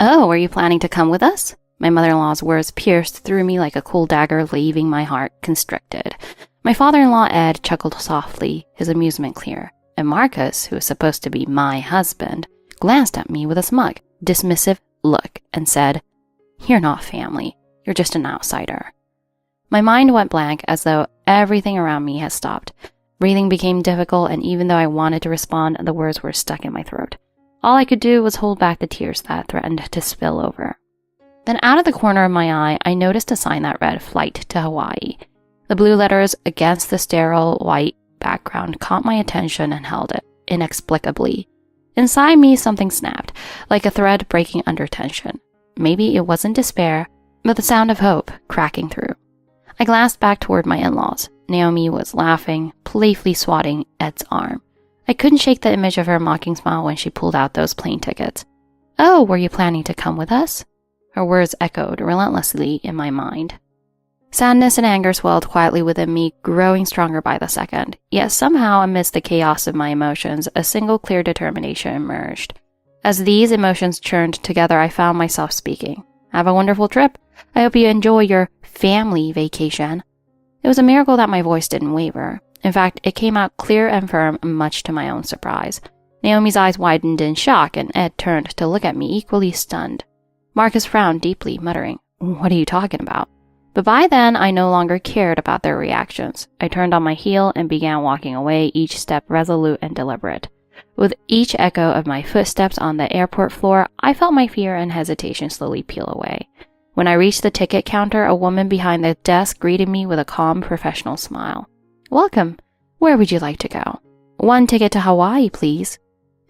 "Oh, are you planning to come with us?" My mother-in-law's words pierced through me like a cool dagger, leaving my heart constricted. My father-in-law, Ed, chuckled softly, his amusement clear, and Marcus, who was supposed to be my husband, glanced at me with a smug, dismissive look and said, "You're not family. You're just an outsider." My mind went blank, as though everything around me had stopped. Breathing became difficult, and even though I wanted to respond, the words were stuck in my throat. All I could do was hold back the tears that threatened to spill over. Then out of the corner of my eye, I noticed a sign that read "Flight to Hawaii." The blue letters against the sterile white background caught my attention and held it, inexplicably. Inside me, something snapped, like a thread breaking under tension. Maybe it wasn't despair, but the sound of hope cracking through. I glanced back toward my in-laws. Naomi was laughing, playfully swatting Ed's arm. I couldn't shake the image of her mocking smile when she pulled out those plane tickets. "Oh, were you planning to come with us?" Her words echoed relentlessly in my mind. Sadness and anger swelled quietly within me, growing stronger by the second. Yet somehow, amidst the chaos of my emotions, a single clear determination emerged. As these emotions churned together, I found myself speaking. "Have a wonderful trip. I hope you enjoy your family vacation." It was a miracle that my voice didn't waver. In fact, it came out clear and firm, much to my own surprise. Naomi's eyes widened in shock, and Ed turned to look at me, equally stunned. Marcus frowned deeply, muttering, "What are you talking about?" But by then, I no longer cared about their reactions. I turned on my heel and began walking away, each step resolute and deliberate. With each echo of my footsteps on the airport floor, I felt my fear and hesitation slowly peel away. When I reached the ticket counter, a woman behind the desk greeted me with a calm, professional smile. "Welcome. Where would you like to go?" "One ticket to Hawaii, please."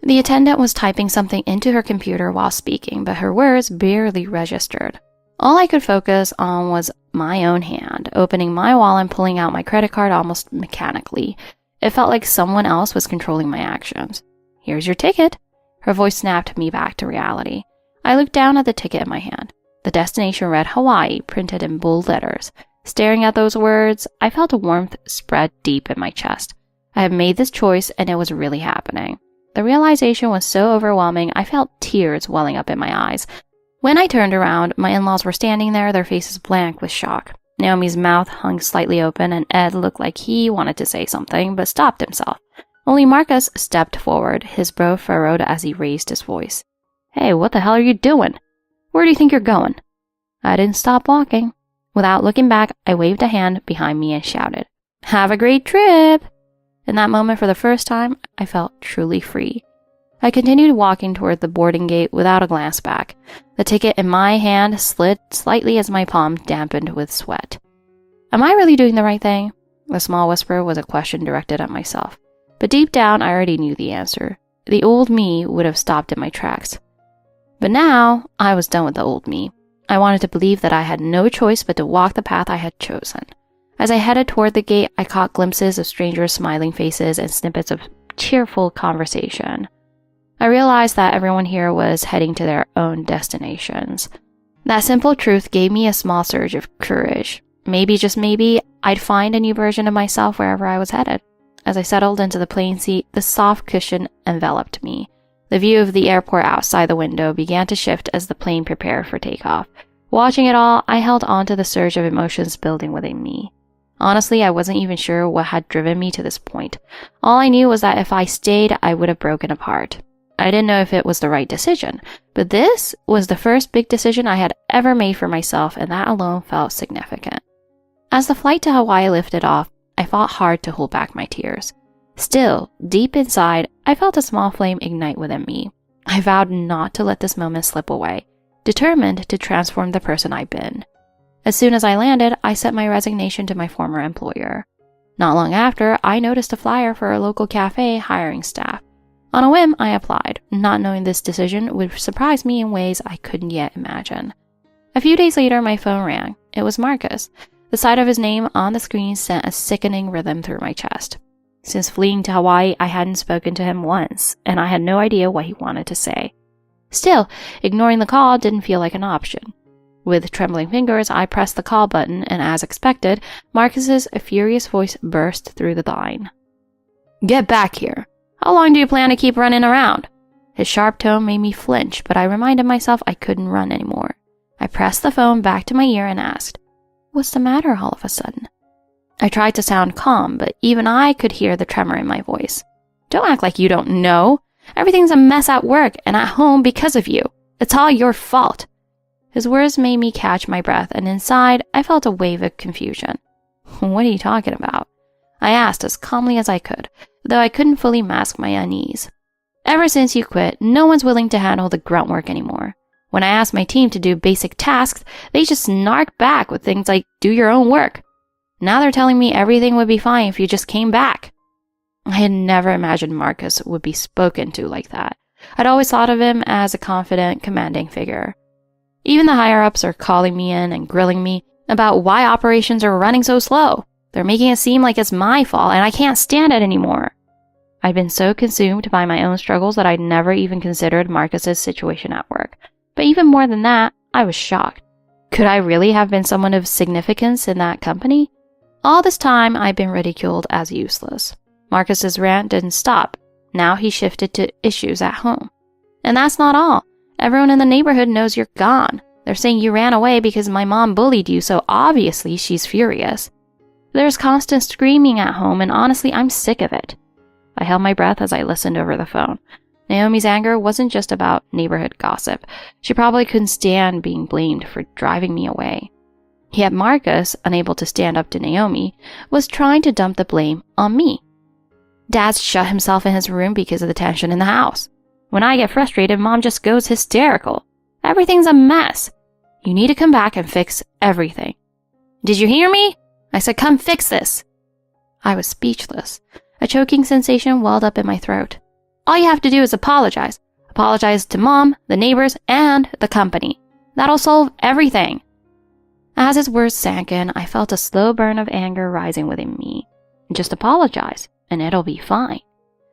The attendant was typing something into her computer while speaking, but her words barely registered. All I could focus on was my own hand, opening my wallet and pulling out my credit card almost mechanically. It felt like someone else was controlling my actions. "Here's your ticket." Her voice snapped me back to reality. I looked down at the ticket in my hand. The destination read Hawaii, printed in bold letters. Staring at those words, I felt a warmth spread deep in my chest. I had made this choice, and it was really happening. The realization was so overwhelming, I felt tears welling up in my eyes. When I turned around, my in-laws were standing there, their faces blank with shock. Naomi's mouth hung slightly open, and Ed looked like he wanted to say something, but stopped himself. Only Marcus stepped forward, his brow furrowed as he raised his voice. "Hey, what the hell are you doing? Where do you think you're going?" I didn't stop walking. Without looking back, I waved a hand behind me and shouted, "Have a great trip!" In that moment, for the first time, I felt truly free. I continued walking toward the boarding gate without a glance back. The ticket in my hand slid slightly as my palm dampened with sweat. Am I really doing the right thing? The small whisper was a question directed at myself. But deep down, I already knew the answer. The old me would have stopped in my tracks. But now, I was done with the old me. I wanted to believe that I had no choice but to walk the path I had chosen. As I headed toward the gate, I caught glimpses of strangers' smiling faces and snippets of cheerful conversation. I realized that everyone here was heading to their own destinations. That simple truth gave me a small surge of courage. Maybe, just maybe, I'd find a new version of myself wherever I was headed. As I settled into the plane seat, the soft cushion enveloped me. The view of the airport outside the window began to shift as the plane prepared for takeoff. Watching it all, I held on to the surge of emotions building within me. Honestly, I wasn't even sure what had driven me to this point. All I knew was that if I stayed, I would have broken apart. I didn't know if it was the right decision, but this was the first big decision I had ever made for myself, and that alone felt significant. As the flight to Hawaii lifted off, I fought hard to hold back my tears. Still, deep inside, I felt a small flame ignite within me. I vowed not to let this moment slip away, determined to transform the person I'd been. As soon as I landed, I sent my resignation to my former employer. Not long after, I noticed a flyer for a local cafe hiring staff. On a whim, I applied, not knowing this decision would surprise me in ways I couldn't yet imagine. A few days later, my phone rang. It was Marcus. The sight of his name on the screen sent a sickening rhythm through my chest. Since fleeing to Hawaii, I hadn't spoken to him once, and I had no idea what he wanted to say. Still, ignoring the call didn't feel like an option. With trembling fingers, I pressed the call button, and as expected, Marcus's furious voice burst through the line. "Get back here! How long do you plan to keep running around?" His sharp tone made me flinch, but I reminded myself I couldn't run anymore. I pressed the phone back to my ear and asked, "What's the matter all of a sudden?" I tried to sound calm, but even I could hear the tremor in my voice. "Don't act like you don't know. Everything's a mess at work and at home because of you. It's all your fault." His words made me catch my breath, and inside, I felt a wave of confusion. "What are you talking about?" I asked as calmly as I could, though I couldn't fully mask my unease. "Ever since you quit, no one's willing to handle the grunt work anymore. When I asked my team to do basic tasks, they just snark back with things like, 'Do your own work.' Now they're telling me everything would be fine if you just came back." I had never imagined Marcus would be spoken to like that. I'd always thought of him as a confident, commanding figure. Even the higher-ups are calling me in and grilling me about why operations are running so slow. They're making it seem like it's my fault and I can't stand it anymore. I'd been so consumed by my own struggles that I'd never even considered Marcus's situation at work. But even more than that, I was shocked. Could I really have been someone of significance in that company? All this time, I'd been ridiculed as useless. Marcus's rant didn't stop. Now he shifted to issues at home. And that's not all. Everyone in the neighborhood knows you're gone. They're saying you ran away because my mom bullied you, so obviously she's furious. There's constant screaming at home, and honestly, I'm sick of it. I held my breath as I listened over the phone. Naomi's anger wasn't just about neighborhood gossip. She probably couldn't stand being blamed for driving me away. Yet Marcus, unable to stand up to Naomi, was trying to dump the blame on me. Dad's shut himself in his room because of the tension in the house. When I get frustrated, Mom just goes hysterical. Everything's a mess. You need to come back and fix everything. Did you hear me? I said, come fix this. I was speechless. A choking sensation welled up in my throat. All you have to do is apologize. Apologize to Mom, the neighbors, and the company. That'll solve everything. As his words sank in, I felt a slow burn of anger rising within me. Just apologize, and it'll be fine.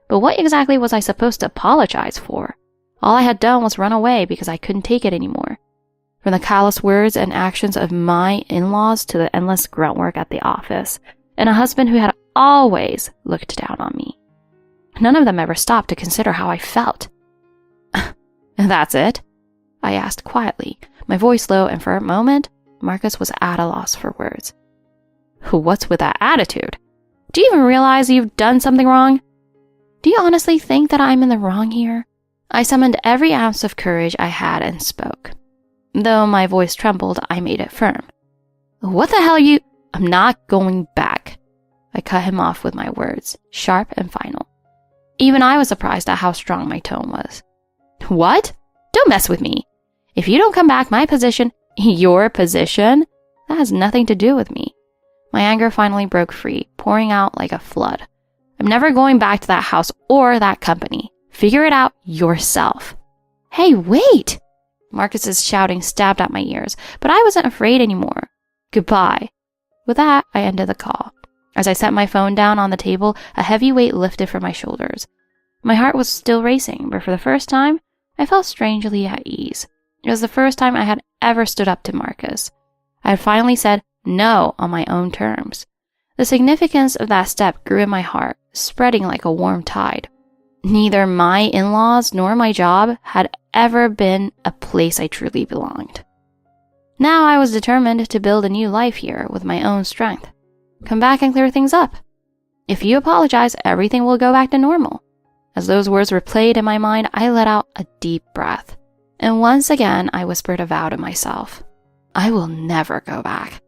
But what exactly was I supposed to apologize for? All I had done was run away because I couldn't take it anymore. From the callous words and actions of my in-laws to the endless grunt work at the office, and a husband who had always looked down on me. None of them ever stopped to consider how I felt. That's it? I asked quietly, my voice low, and for a moment, Marcus was at a loss for words. What's with that attitude? Do you even realize you've done something wrong? Do you honestly think that I'm in the wrong here? I summoned every ounce of courage I had and spoke. Though my voice trembled, I made it firm. What the hell are you? I'm not going back. I cut him off with my words, sharp and final. Even I was surprised at how strong my tone was. What? Don't mess with me. If you don't come back, my position, your position, that has nothing to do with me. My anger finally broke free, pouring out like a flood. I'm never going back to that house or that company. Figure it out yourself. Hey, wait! Marcus's shouting stabbed at my ears, but I wasn't afraid anymore. Goodbye. With that, I ended the call. As I set my phone down on the table, a heavy weight lifted from my shoulders. My heart was still racing, but for the first time, I felt strangely at ease. It was the first time I had ever stood up to Marcus. I had finally said no on my own terms. The significance of that step grew in my heart, spreading like a warm tide. Neither my in-laws nor my job had ever been a place I truly belonged. Now I was determined to build a new life here with my own strength. Come back and clear things up. If you apologize, everything will go back to normal. As those words replayed in my mind, I let out a deep breath. And once again, I whispered a vow to myself. I will never go back.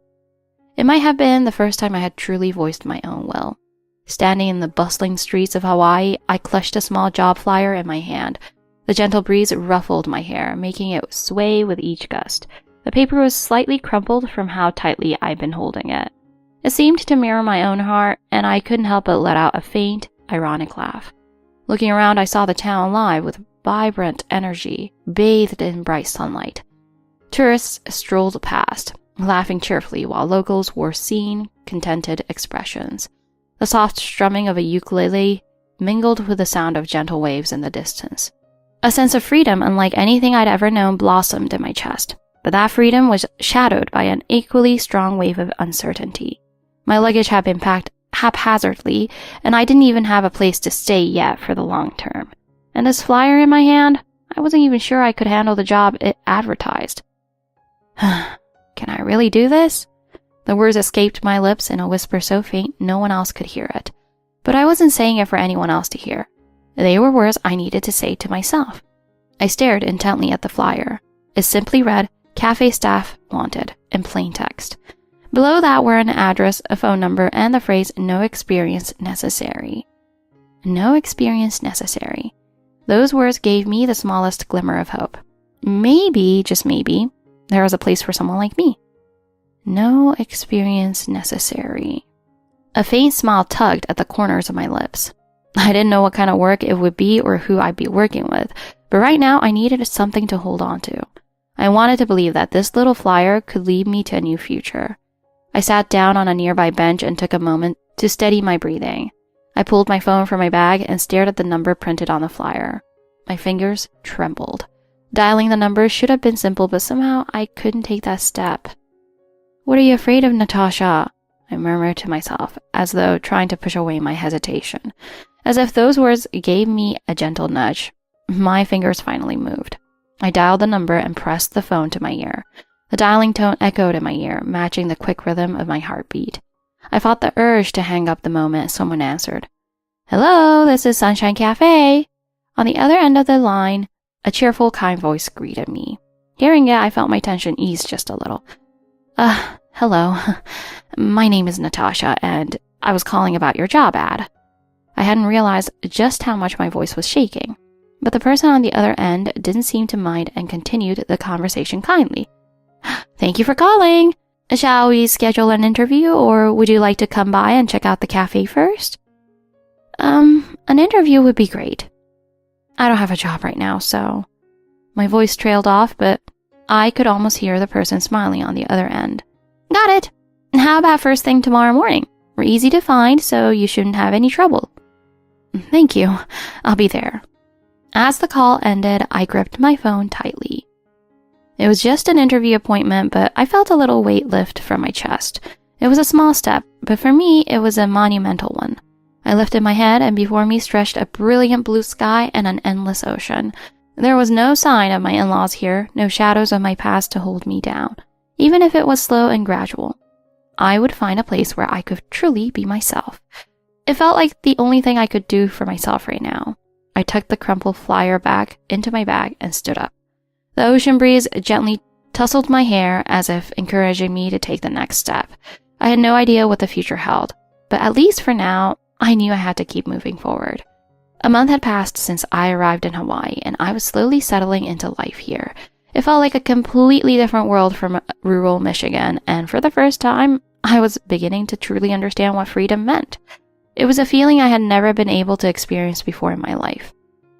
It might have been the first time I had truly voiced my own will. Standing in the bustling streets of Hawaii, I clutched a small job flyer in my hand. The gentle breeze ruffled my hair, making it sway with each gust. The paper was slightly crumpled from how tightly I'd been holding it. It seemed to mirror my own heart, and I couldn't help but let out a faint, ironic laugh. Looking around, I saw the town alive with vibrant energy, bathed in bright sunlight. Tourists strolled past, laughing cheerfully, while locals wore serene, contented expressions. The soft strumming of a ukulele mingled with the sound of gentle waves in the distance. A sense of freedom unlike anything I'd ever known blossomed in my chest, but that freedom was shadowed by an equally strong wave of uncertainty. My luggage had been packed haphazardly, and I didn't even have a place to stay yet for the long term. And this flyer in my hand, I wasn't even sure I could handle the job it advertised. Can I really do this? The words escaped my lips in a whisper so faint no one else could hear it. But I wasn't saying it for anyone else to hear. They were words I needed to say to myself. I stared intently at the flyer. It simply read, "Cafe staff wanted," in plain text. Below that were an address, a phone number, and the phrase, "No experience necessary." No experience necessary. Those words gave me the smallest glimmer of hope. Maybe, just maybe, there was a place for someone like me. No experience necessary. A faint smile tugged at the corners of my lips. I didn't know what kind of work it would be or who I'd be working with, but right now I needed something to hold on to. I wanted to believe that this little flyer could lead me to a new future. I sat down on a nearby bench and took a moment to steady my breathing. I pulled my phone from my bag and stared at the number printed on the flyer. My fingers trembled. Dialing the number should have been simple, but somehow I couldn't take that step. "What are you afraid of, Natasha?" I murmured to myself, as though trying to push away my hesitation. As if those words gave me a gentle nudge, my fingers finally moved. I dialed the number and pressed the phone to my ear. The dialing tone echoed in my ear, matching the quick rhythm of my heartbeat. I fought the urge to hang up the moment someone answered. "Hello, this is Sunshine Cafe." On the other end of the line, a cheerful, kind voice greeted me. Hearing it, I felt my tension ease just a little. Hello. My name is Natasha, and I was calling about your job ad." I hadn't realized just how much my voice was shaking, but the person on the other end didn't seem to mind and continued the conversation kindly. "Thank you for calling. Shall we schedule an interview, or would you like to come by and check out the cafe first?" An interview would be great. I don't have a job right now, so..." My voice trailed off, but I could almost hear the person smiling on the other end. "Got it. How about first thing tomorrow morning? We're easy to find, so you shouldn't have any trouble." "Thank you. I'll be there." As the call ended, I gripped my phone tightly. It was just an interview appointment, but I felt a little weight lift from my chest. It was a small step, but for me, it was a monumental one. I lifted my head, and before me stretched a brilliant blue sky and an endless ocean. There was no sign of my in-laws here, no shadows of my past to hold me down. Even if it was slow and gradual, I would find a place where I could truly be myself. It felt like the only thing I could do for myself right now. I tucked the crumpled flyer back into my bag and stood up. The ocean breeze gently tousled my hair as if encouraging me to take the next step. I had no idea what the future held, but at least for now, I knew I had to keep moving forward. A month had passed since I arrived in Hawaii, and I was slowly settling into life here. It felt like a completely different world from rural Michigan, and for the first time, I was beginning to truly understand what freedom meant. It was a feeling I had never been able to experience before in my life.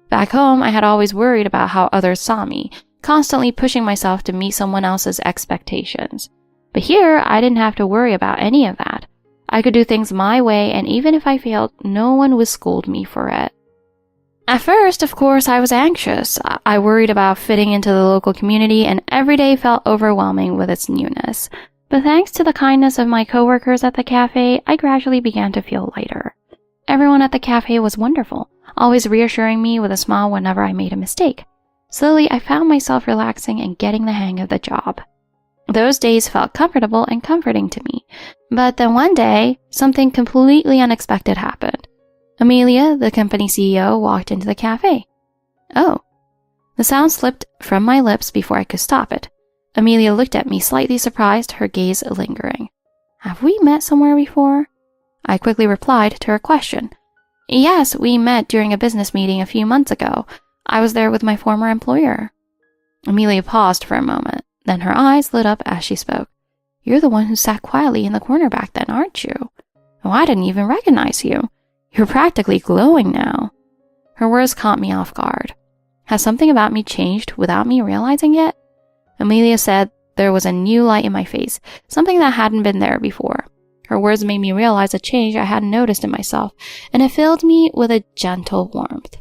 Back home, I had always worried about how others saw me, constantly pushing myself to meet someone else's expectations. But here, I didn't have to worry about any of that. I could do things my way, and even if I failed, no one would scold me for it. At first, of course, I was anxious. I worried about fitting into the local community, and every day felt overwhelming with its newness. But thanks to the kindness of my coworkers at the cafe, I gradually began to feel lighter. Everyone at the cafe was wonderful, always reassuring me with a smile whenever I made a mistake. Slowly, I found myself relaxing and getting the hang of the job. Those days felt comfortable and comforting to me. But then one day, something completely unexpected happened. Amelia, the company CEO, walked into the cafe. "Oh." The sound slipped from my lips before I could stop it. Amelia looked at me, slightly surprised, her gaze lingering. "Have we met somewhere before?" I quickly replied to her question. "Yes, we met during a business meeting a few months ago. I was there with my former employer." Amelia paused for a moment, then her eyes lit up as she spoke. "You're the one who sat quietly in the corner back then, aren't you? Oh, I didn't even recognize you. You're practically glowing now." Her words caught me off guard. Has something about me changed without me realizing it? Amelia said there was a new light in my face, something that hadn't been there before. Her words made me realize a change I hadn't noticed in myself, and it filled me with a gentle warmth.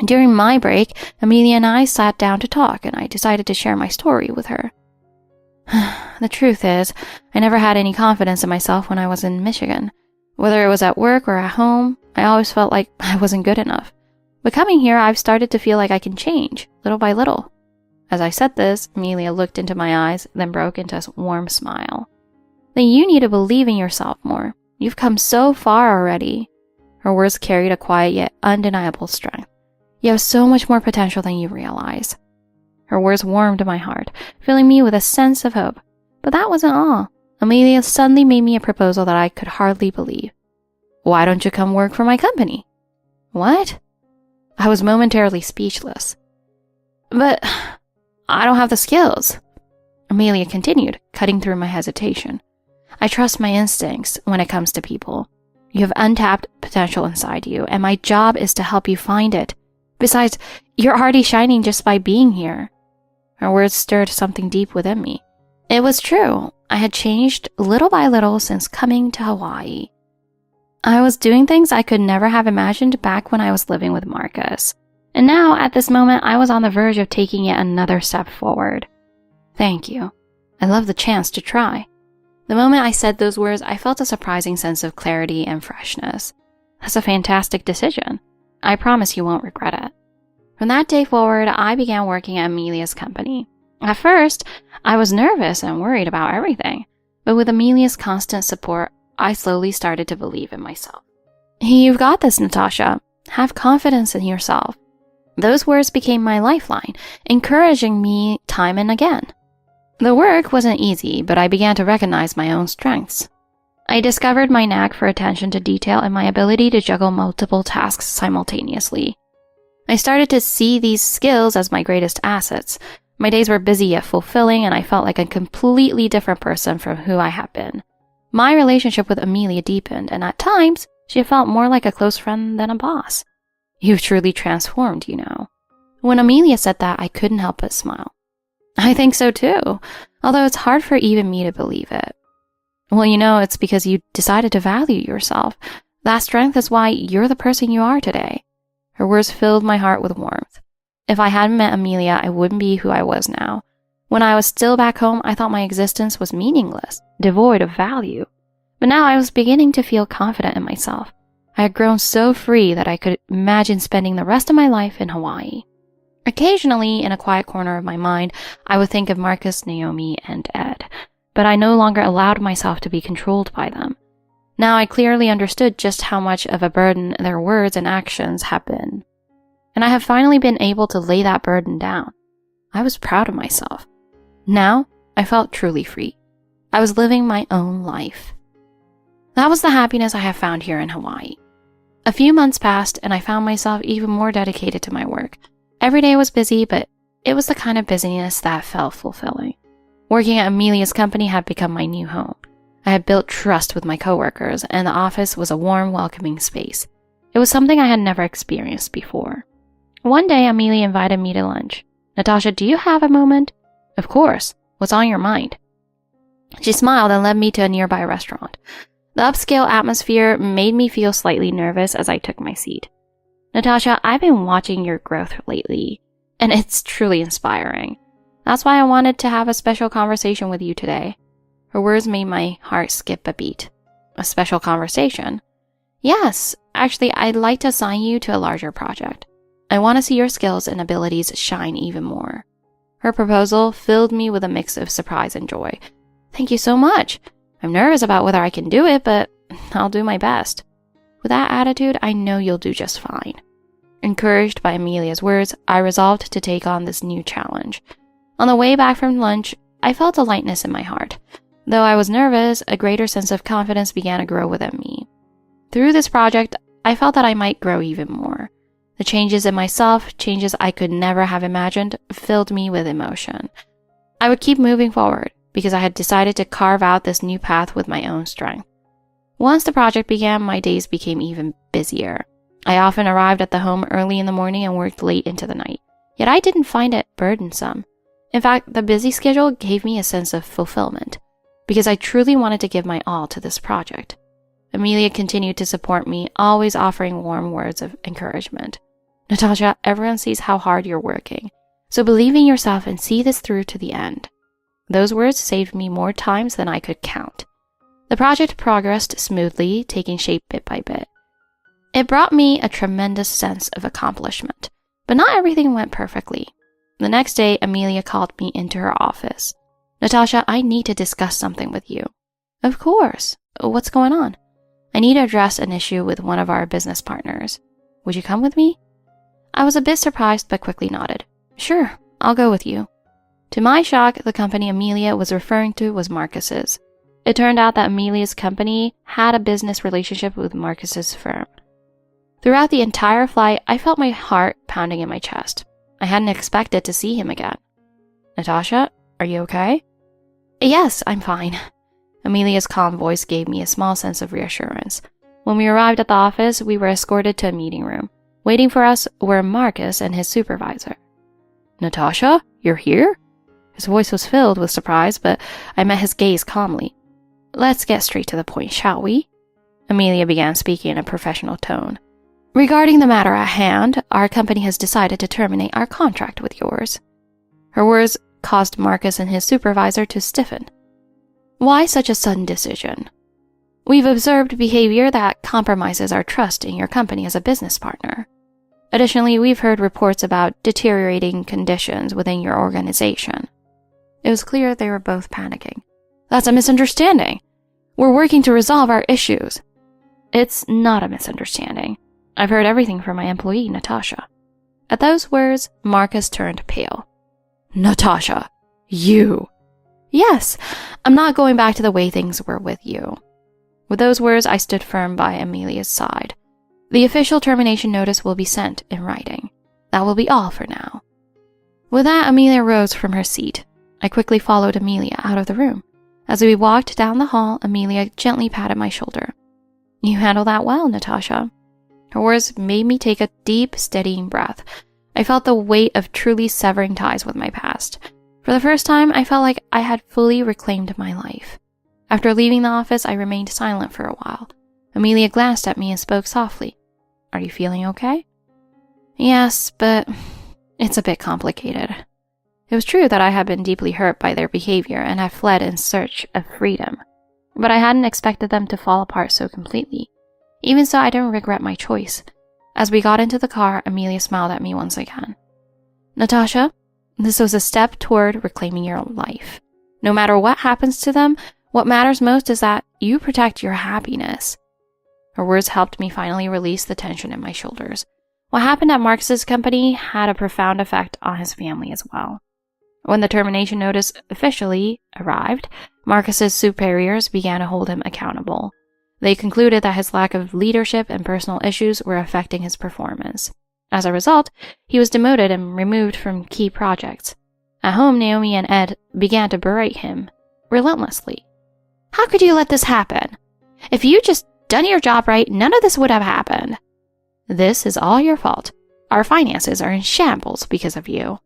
During my break, Amelia and I sat down to talk, and I decided to share my story with her. The truth is, I never had any confidence in myself when I was in Michigan. Whether it was at work or at home, I always felt like I wasn't good enough. But coming here, I've started to feel like I can change, little by little. As I said this, Amelia looked into my eyes, then broke into a warm smile. Then you need to believe in yourself more. You've come so far already. Her words carried a quiet yet undeniable strength. You have so much more potential than you realize. Her words warmed my heart, filling me with a sense of hope. But that wasn't all. Amelia suddenly made me a proposal that I could hardly believe. Why don't you come work for my company? What? I was momentarily speechless. But I don't have the skills. Amelia continued, cutting through my hesitation. I trust my instincts when it comes to people. You have untapped potential inside you, and my job is to help you find it. Besides, you're already shining just by being here. Her words stirred something deep within me. It was true. I had changed little by little since coming to Hawaii. I was doing things I could never have imagined back when I was living with Marcus. And now, at this moment, I was on the verge of taking yet another step forward. Thank you. I love the chance to try. The moment I said those words, I felt a surprising sense of clarity and freshness. That's a fantastic decision. I promise you won't regret it. From that day forward, I began working at Amelia's company. At first, I was nervous and worried about everything, but with Amelia's constant support, I slowly started to believe in myself. You've got this, Natasha. Have confidence in yourself. Those words became my lifeline, encouraging me time and again. The work wasn't easy, but I began to recognize my own strengths. I discovered my knack for attention to detail and my ability to juggle multiple tasks simultaneously. I started to see these skills as my greatest assets. My days were busy yet fulfilling, and I felt like a completely different person from who I had been. My relationship with Amelia deepened, and at times, she felt more like a close friend than a boss. You've truly transformed, you know. When Amelia said that, I couldn't help but smile. I think so too, although it's hard for even me to believe it. Well, you know, it's because you decided to value yourself. That strength is why you're the person you are today. Her words filled my heart with warmth. If I hadn't met Amelia, I wouldn't be who I was now. When I was still back home, I thought my existence was meaningless, devoid of value. But now I was beginning to feel confident in myself. I had grown so free that I could imagine spending the rest of my life in Hawaii. Occasionally, in a quiet corner of my mind, I would think of Marcus, Naomi, and Ed, but I no longer allowed myself to be controlled by them. Now I clearly understood just how much of a burden their words and actions have been. And I have finally been able to lay that burden down. I was proud of myself. Now, I felt truly free. I was living my own life. That was the happiness I have found here in Hawaii. A few months passed, and I found myself even more dedicated to my work. Every day was busy, but it was the kind of busyness that felt fulfilling. Working at Amelia's company had become my new home. I had built trust with my coworkers, and the office was a warm, welcoming space. It was something I had never experienced before. One day, Amelia invited me to lunch. Natasha, do you have a moment? Of course. What's on your mind? She smiled and led me to a nearby restaurant. The upscale atmosphere made me feel slightly nervous as I took my seat. Natasha, I've been watching your growth lately, and it's truly inspiring. That's why I wanted to have a special conversation with you today. Her words made my heart skip a beat. A special conversation? Yes, actually, I'd like to assign you to a larger project. I want to see your skills and abilities shine even more. Her proposal filled me with a mix of surprise and joy. Thank you so much. I'm nervous about whether I can do it, but I'll do my best. With that attitude, I know you'll do just fine. Encouraged by Amelia's words, I resolved to take on this new challenge. On the way back from lunch, I felt a lightness in my heart. Though I was nervous, a greater sense of confidence began to grow within me. Through this project, I felt that I might grow even more. The changes in myself, changes I could never have imagined, filled me with emotion. I would keep moving forward, because I had decided to carve out this new path with my own strength. Once the project began, my days became even busier. I often arrived at the home early in the morning and worked late into the night. Yet I didn't find it burdensome. In fact, the busy schedule gave me a sense of fulfillment, because I truly wanted to give my all to this project. Amelia continued to support me, always offering warm words of encouragement. Natasha, everyone sees how hard you're working, so believe in yourself and see this through to the end. Those words saved me more times than I could count. The project progressed smoothly, taking shape bit by bit. It brought me a tremendous sense of accomplishment, but not everything went perfectly. The next day, Amelia called me into her office. "Natasha, I need to discuss something with you." "Of course. What's going on?" "I need to address an issue with one of our business partners. Would you come with me?" I was a bit surprised but quickly nodded. "Sure, I'll go with you." To my shock, the company Amelia was referring to was Marcus's. It turned out that Amelia's company had a business relationship with Marcus's firm. Throughout the entire flight, I felt my heart pounding in my chest. I hadn't expected to see him again. "Natasha, are you okay?" "Yes, I'm fine." Amelia's calm voice gave me a small sense of reassurance. When we arrived at the office, we were escorted to a meeting room. Waiting for us were Marcus and his supervisor. "Natasha, you're here?" His voice was filled with surprise, but I met his gaze calmly. "Let's get straight to the point, shall we?" Amelia began speaking in a professional tone. "Regarding the matter at hand, our company has decided to terminate our contract with yours." Her words caused Marcus and his supervisor to stiffen. "Why such a sudden decision?" "We've observed behavior that compromises our trust in your company as a business partner. Additionally, we've heard reports about deteriorating conditions within your organization." It was clear they were both panicking. "That's a misunderstanding. We're working to resolve our issues." "It's not a misunderstanding. I've heard everything from my employee, Natasha." At those words, Marcus turned pale. "Natasha, you..." "Yes, I'm not going back to the way things were with you." With those words, I stood firm by Amelia's side. "The official termination notice will be sent in writing. That will be all for now." With that, Amelia rose from her seat. I quickly followed Amelia out of the room. As we walked down the hall, Amelia gently patted my shoulder. "You handled that well, Natasha." Her words made me take a deep, steadying breath. I felt the weight of truly severing ties with my past. For the first time, I felt like I had fully reclaimed my life. After leaving the office, I remained silent for a while. Amelia glanced at me and spoke softly. "Are you feeling okay?" "Yes, but it's a bit complicated." It was true that I had been deeply hurt by their behavior and had fled in search of freedom. But I hadn't expected them to fall apart so completely. Even so, I didn't regret my choice. As we got into the car, Amelia smiled at me once again. "Natasha, this was a step toward reclaiming your life. No matter what happens to them, what matters most is that you protect your happiness." Her words helped me finally release the tension in my shoulders. What happened at Marcus's company had a profound effect on his family as well. When the termination notice officially arrived, Marcus's superiors began to hold him accountable. They concluded that his lack of leadership and personal issues were affecting his performance. As a result, he was demoted and removed from key projects. At home, Naomi and Ed began to berate him relentlessly. "How could you let this happen? If you just done your job right, none of this would have happened. This is all your fault. Our finances are in shambles because of you."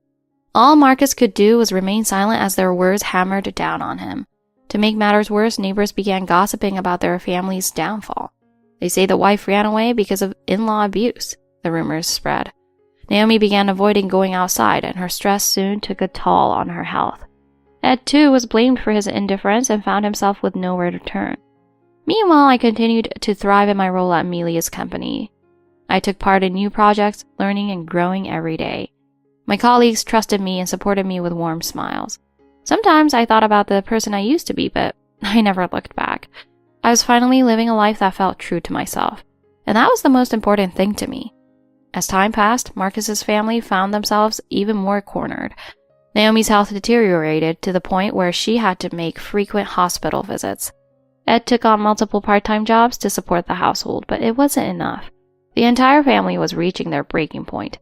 All Marcus could do was remain silent as their words hammered down on him. To make matters worse, neighbors began gossiping about their family's downfall. "They say the wife ran away because of in-law abuse," the rumors spread. Naomi began avoiding going outside, and her stress soon took a toll on her health. Ed, too, was blamed for his indifference and found himself with nowhere to turn. Meanwhile, I continued to thrive in my role at Amelia's company. I took part in new projects, learning and growing every day. My colleagues trusted me and supported me with warm smiles. Sometimes I thought about the person I used to be, but I never looked back. I was finally living a life that felt true to myself, and that was the most important thing to me. As time passed, Marcus's family found themselves even more cornered. Naomi's health deteriorated to the point where she had to make frequent hospital visits. Ed took on multiple part-time jobs to support the household, but it wasn't enough. The entire family was reaching their breaking point.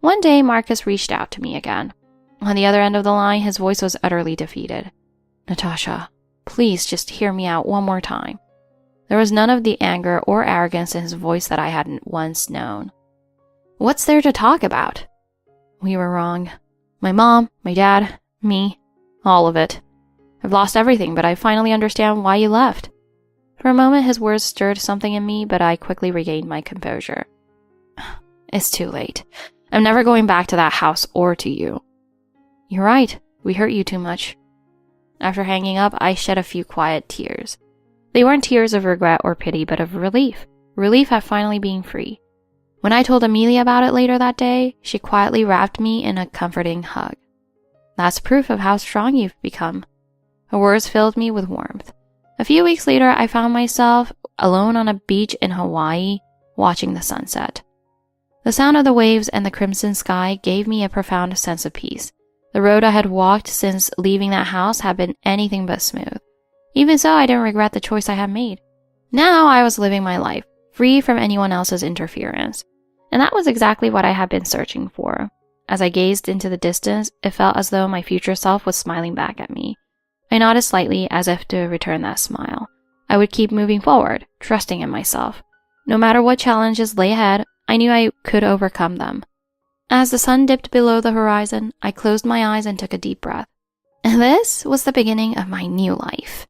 One day, Marcus reached out to me again. On the other end of the line, his voice was utterly defeated. "Natasha, please just hear me out one more time." There was none of the anger or arrogance in his voice that I hadn't once known. "What's there to talk about?" "We were wrong. My mom, my dad, me, all of it. I've lost everything, but I finally understand why you left." For a moment, his words stirred something in me, but I quickly regained my composure. "It's too late. I'm never going back to that house or to you." "You're right. We hurt you too much." After hanging up, I shed a few quiet tears. They weren't tears of regret or pity, but of relief. relief at finally being free. When I told Amelia about it later that day, she quietly wrapped me in a comforting hug. That's proof of how strong you've become. Her words filled me with warmth. A few weeks later, I found myself alone on a beach in Hawaii, watching the sunset. The sound of the waves and the crimson sky gave me a profound sense of peace. The road I had walked since leaving that house had been anything but smooth. Even so, I didn't regret the choice I had made. Now I was living my life, free from anyone else's interference. And that was exactly what I had been searching for. As I gazed into the distance, it felt as though my future self was smiling back at me. I nodded slightly as if to return that smile. I would keep moving forward, trusting in myself. No matter what challenges lay ahead, I knew I could overcome them. As the sun dipped below the horizon, I closed my eyes and took a deep breath. And this was the beginning of my new life.